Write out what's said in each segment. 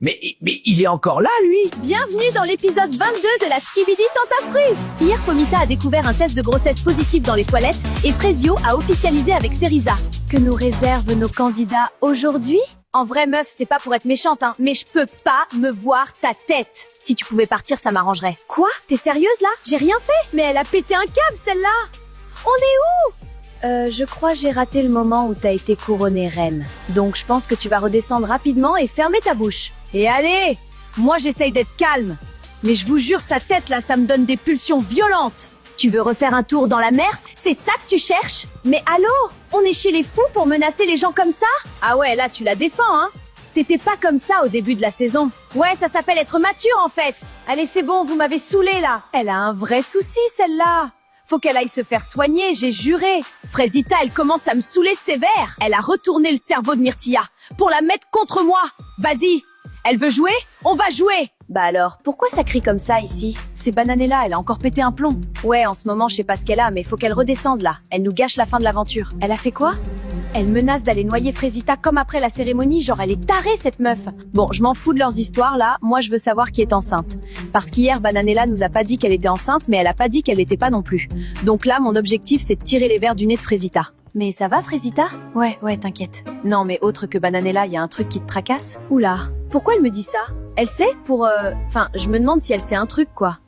Mais il est encore là, lui? Bienvenue dans l'épisode 22 de la Skibidi Tentafru. Hier, Pomita a découvert un test de grossesse positif dans les toilettes et Frezio a officialisé avec Cerisa. Que nous réservent nos candidats aujourd'hui? En vrai, meuf, c'est pas pour être méchante, hein, mais je peux pas me voir ta tête. Si tu pouvais partir, ça m'arrangerait. Quoi? T'es sérieuse, là? J'ai rien fait? Mais elle a pété un câble, celle-là! On est où? Je crois j'ai raté le moment où t'as été couronnée reine. Donc je pense que tu vas redescendre rapidement et fermer ta bouche. Et allez! Moi j'essaye d'être calme. Mais je vous jure, sa tête là, ça me donne des pulsions violentes. Tu veux refaire un tour dans la mer? C'est ça que tu cherches? Mais allô? On est chez les fous pour menacer les gens comme ça? Ah ouais, là tu la défends, hein? T'étais pas comme ça au début de la saison. Ouais, ça s'appelle être mature en fait. Allez, c'est bon, vous m'avez saoulé là. Elle a un vrai souci celle-là. Faut qu'elle aille se faire soigner, j'ai juré. Frezita, elle commence à me saouler sévère. Elle a retourné le cerveau de Myrtilla pour la mettre contre moi. Vas-y. Elle veut jouer? On va jouer. Bah alors, pourquoi ça crie comme ça ici? C'est Bananella, elle a encore pété un plomb. Ouais, en ce moment, je sais pas ce qu'elle a, mais faut qu'elle redescende là. Elle nous gâche la fin de l'aventure. Elle a fait quoi? Elle menace d'aller noyer Frezita comme après la cérémonie, genre elle est tarée cette meuf. Bon, je m'en fous de leurs histoires là, moi je veux savoir qui est enceinte. Parce qu'hier, Bananella nous a pas dit qu'elle était enceinte, mais elle a pas dit qu'elle l'était pas non plus. Donc là, mon objectif c'est de tirer les vers du nez de Frezita. Mais ça va Frezita? Ouais, t'inquiète. Non mais autre que Bananella, y a un truc qui te tracasse? Oula, pourquoi elle me dit ça? Elle sait pour Enfin, je me demande si elle sait un truc quoi.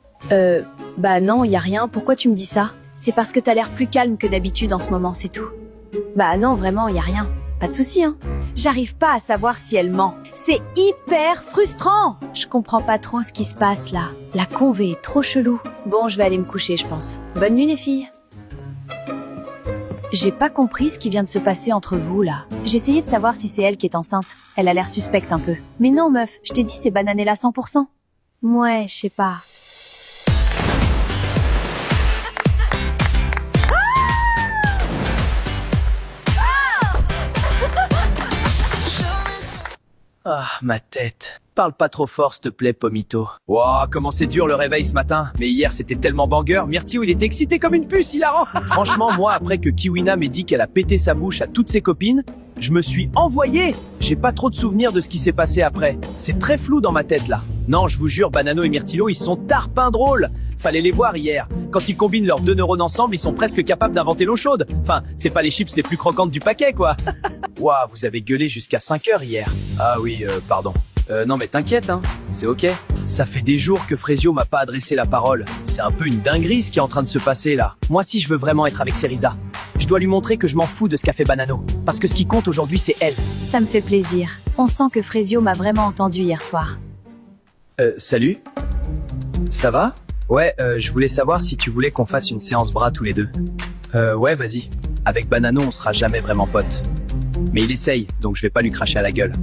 Bah non, y a rien, pourquoi tu me dis ça? C'est parce que t'as l'air plus calme que d'habitude en ce moment, c'est tout. Bah non, vraiment, y a rien. Pas de souci, hein. J'arrive pas à savoir si elle ment. C'est hyper frustrant. Je comprends pas trop ce qui se passe là. La convé est trop chelou. Bon, je vais aller me coucher, je pense. Bonne nuit les filles. J'ai pas compris ce qui vient de se passer entre vous là. J'essayais de savoir si c'est elle qui est enceinte. Elle a l'air suspecte un peu. Mais non meuf, je t'ai dit c'est Bananella 100%. Ouais, je sais pas. Ah, ma tête. Parle pas trop fort, s'il te plaît, Pomito. Wow, comment c'est dur le réveil ce matin. Mais hier, c'était tellement banger. Myrtille, il était excité comme une puce, hilarant. Franchement, moi, après que Kiwina m'ait dit qu'elle a pété sa bouche à toutes ses copines, je me suis envoyé. J'ai pas trop de souvenirs de ce qui s'est passé après. C'est très flou dans ma tête, là. Non, je vous jure, Banano et Myrtillo, ils sont tarpins drôles. Fallait les voir hier. Quand ils combinent leurs deux neurones ensemble, ils sont presque capables d'inventer l'eau chaude. Enfin, c'est pas les chips les plus croquantes du paquet, quoi. Waouh, vous avez gueulé jusqu'à 5 heures hier. Ah oui, pardon. Non mais t'inquiète, hein, c'est ok. Ça fait des jours que Frezio m'a pas adressé la parole. C'est un peu une dinguerie ce qui est en train de se passer là. Moi si je veux vraiment être avec Cerisa, je dois lui montrer que je m'en fous de ce qu'a fait Banano. Parce que ce qui compte aujourd'hui c'est elle. Ça me fait plaisir. On sent que Frezio m'a vraiment entendu hier soir. Salut. Ça va? Ouais, je voulais savoir si tu voulais qu'on fasse une séance bras tous les deux. Ouais, vas-y. Avec Banano, on sera jamais vraiment potes. Mais il essaye, donc je vais pas lui cracher à la gueule.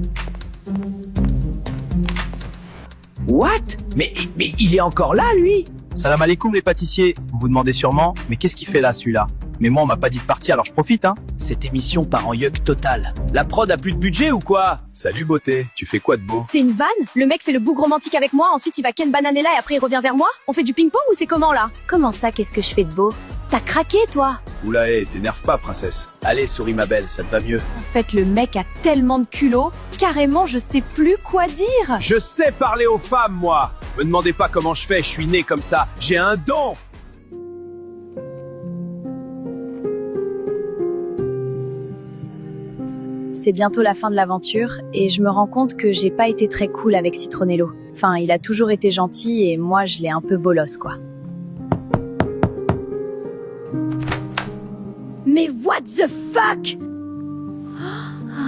What? Mais il est encore là, lui? Salam alaikum les pâtissiers. Vous vous demandez sûrement, mais qu'est-ce qu'il fait là celui-là? Mais moi on m'a pas dit de partir alors je profite hein. Cette émission part en yuck total. La prod a plus de budget ou quoi? Salut beauté, tu fais quoi de beau? C'est une vanne? Le mec fait le boug romantique avec moi, ensuite il va ken Bananella et après il revient vers moi? On fait du ping-pong ou c'est comment là? Comment ça, qu'est-ce que je fais de beau? T'as craqué toi? Oula t'énerve pas princesse. Allez, souris ma belle, ça te va mieux. En fait, le mec a tellement de culot, carrément je sais plus quoi dire. Je sais parler aux femmes, moi. Me demandez pas comment je fais, je suis né comme ça. J'ai un don. C'est bientôt la fin de l'aventure et je me rends compte que j'ai pas été très cool avec Citronello. Enfin, il a toujours été gentil et moi je l'ai un peu bolosse quoi. Mais what the fuck?